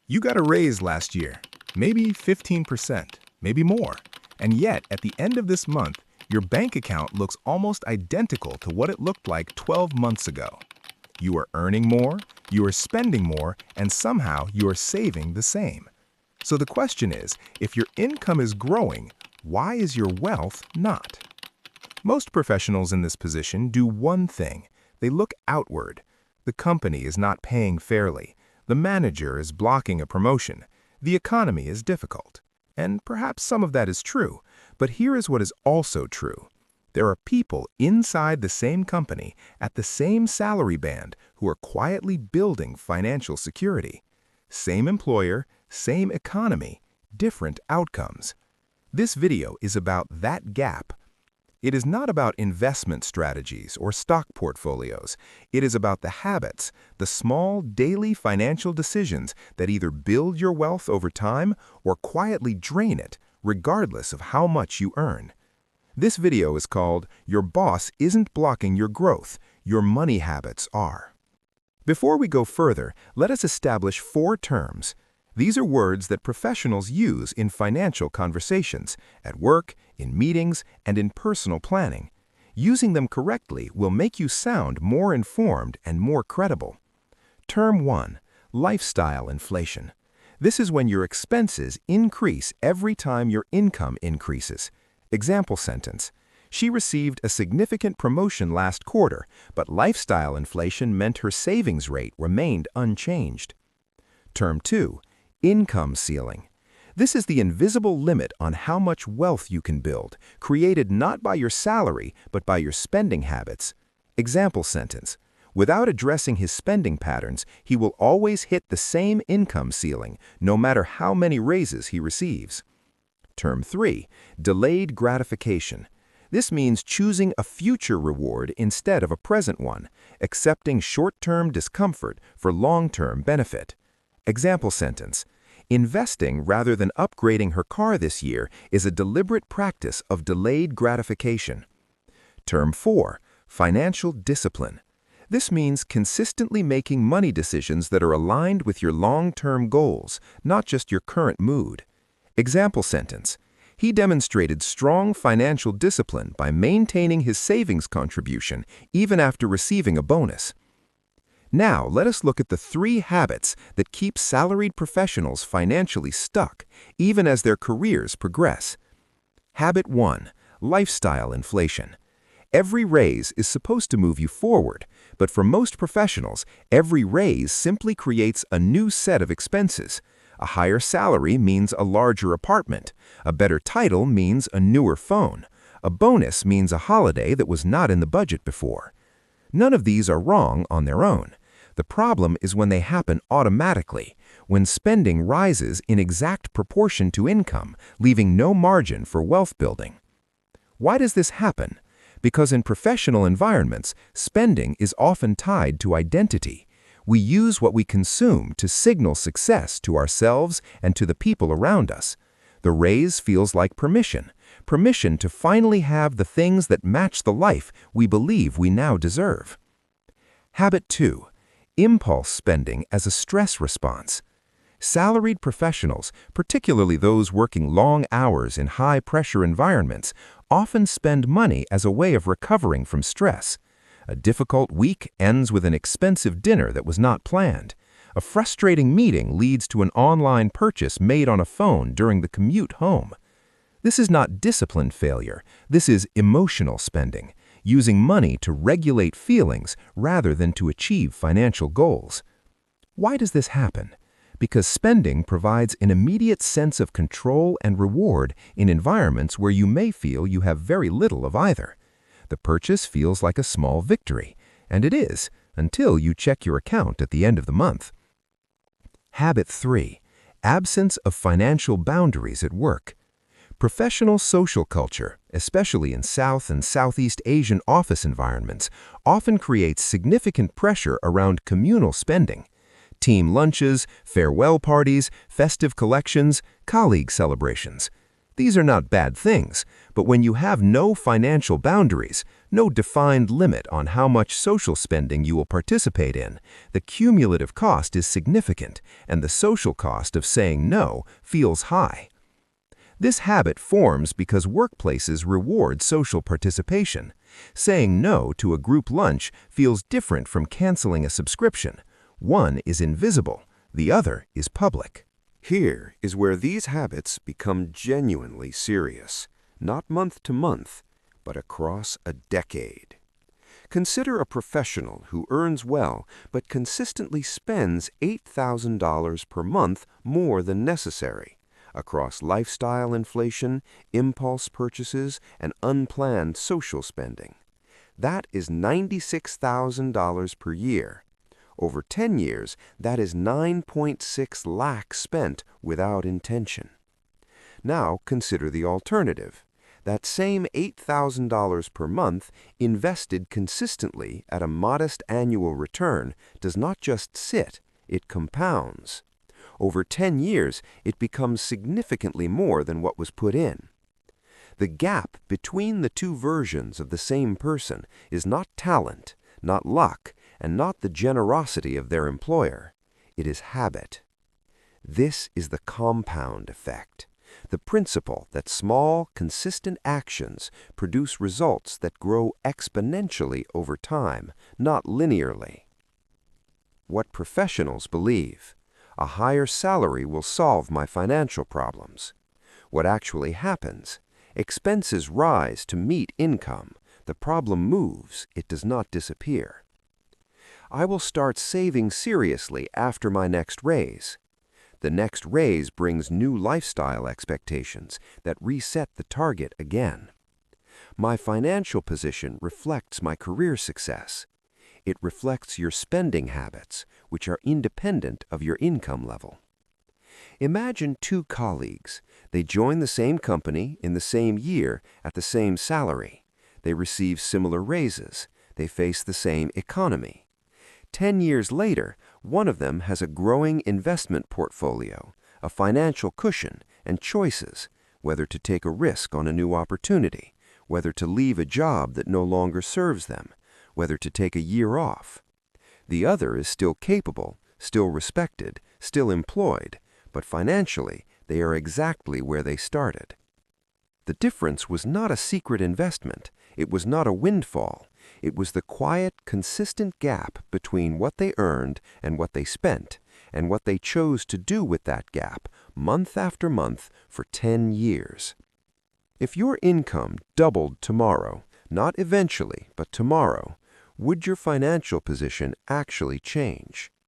You got a raise last year, maybe 15%, maybe more. And yet, at the end of this month, your bank account looks almost identical to what it looked like 12 months ago. You are earning more, you are spending more, and somehow you are saving the same. So the question is, if your income is growing, why is your wealth not? Most professionals in this position do one thing. They look outward. The company is not paying fairly. The manager is blocking a promotion. The economy is difficult. And perhaps some of that is true, but here is what is also true. There are people inside the same company at the same salary band who are quietly building financial security. Same employer, same economy, different outcomes. This video is about that gap. It is not about investment strategies or stock portfolios. It is about the habits, the small daily financial decisions that either build your wealth over time or quietly drain it, regardless of how much you earn. This video is called "Your Boss Isn't Blocking Your Growth, Your Money Habits Are." Before we go further, let us establish 4 terms. These are words that professionals use in financial conversations, at work, in meetings, and in personal planning. Using them correctly will make you sound more informed and more credible. Term 1. Lifestyle inflation. This is when your expenses increase every time your income increases. Example sentence. She received a significant promotion last quarter, but lifestyle inflation meant her savings rate remained unchanged. Term 2. Income ceiling. This is the invisible limit on how much wealth you can build, created not by your salary, but by your spending habits. Example sentence. Without addressing his spending patterns, he will always hit the same income ceiling, no matter how many raises he receives. Term 3. Delayed gratification. This means choosing a future reward instead of a present one, accepting short-term discomfort for long-term benefit. Example sentence. Investing rather than upgrading her car this year is a deliberate practice of delayed gratification. Term 4. Financial discipline. This means consistently making money decisions that are aligned with your long-term goals, not just your current mood. Example sentence. He demonstrated strong financial discipline by maintaining his savings contribution even after receiving a bonus. Now, let us look at the 3 habits that keep salaried professionals financially stuck, even as their careers progress. Habit 1. Lifestyle inflation. Every raise is supposed to move you forward, but for most professionals, every raise simply creates a new set of expenses. A higher salary means a larger apartment. A better title means a newer phone. A bonus means a holiday that was not in the budget before. None of these are wrong on their own. The problem is when they happen automatically, when spending rises in exact proportion to income, leaving no margin for wealth building. Why does this happen? Because in professional environments, spending is often tied to identity. We use what we consume to signal success to ourselves and to the people around us. The raise feels like permission to finally have the things that match the life we believe we now deserve. Habit 2. Impulse spending as a stress response. Salaried professionals, particularly those working long hours in high-pressure environments, often spend money as a way of recovering from stress. A difficult week ends with an expensive dinner that was not planned. A frustrating meeting leads to an online purchase made on a phone during the commute home. This is not discipline failure. This is emotional spending, using money to regulate feelings rather than to achieve financial goals. Why does this happen? Because spending provides an immediate sense of control and reward in environments where you may feel you have very little of either. The purchase feels like a small victory, and it is, until you check your account at the end of the month. Habit 3. Absence of financial boundaries at work. Professional social culture, especially in South and Southeast Asian office environments, often creates significant pressure around communal spending. Team lunches, farewell parties, festive collections, colleague celebrations. These are not bad things, but when you have no financial boundaries, no defined limit on how much social spending you will participate in, the cumulative cost is significant, and the social cost of saying no feels high. This habit forms because workplaces reward social participation. Saying no to a group lunch feels different from canceling a subscription. One is invisible, the other is public. Here is where these habits become genuinely serious, not month to month, but across a decade. Consider a professional who earns well but consistently spends $8,000 per month more than necessary across lifestyle inflation, impulse purchases, and unplanned social spending. That is $96,000 per year. Over 10 years, that is 9.6 lakhs spent without intention. Now consider the alternative. That same $8,000 per month invested consistently at a modest annual return does not just sit, it compounds. Over 10 years, it becomes significantly more than what was put in. The gap between the two versions of the same person is not talent, not luck, and not the generosity of their employer. It is habit. This is the compound effect, the principle that small, consistent actions produce results that grow exponentially over time, not linearly. What professionals believe: a higher salary will solve my financial problems. What actually happens: expenses rise to meet income. The problem moves, it does not disappear. I will start saving seriously after my next raise. The next raise brings new lifestyle expectations that reset the target again. My financial position reflects my career success. It reflects your spending habits, which are independent of your income level. Imagine two colleagues. They join the same company in the same year at the same salary. They receive similar raises. They face the same economy. 10 years later, one of them has a growing investment portfolio, a financial cushion, and choices, whether to take a risk on a new opportunity, whether to leave a job that no longer serves them, whether to take a year off. The other is still capable, still respected, still employed, but financially they are exactly where they started. The difference was not a secret investment. It was not a windfall. It was the quiet, consistent gap between what they earned and what they spent, and what they chose to do with that gap, month after month, for 10 years. If your income doubled tomorrow, not eventually, but tomorrow, would your financial position actually change?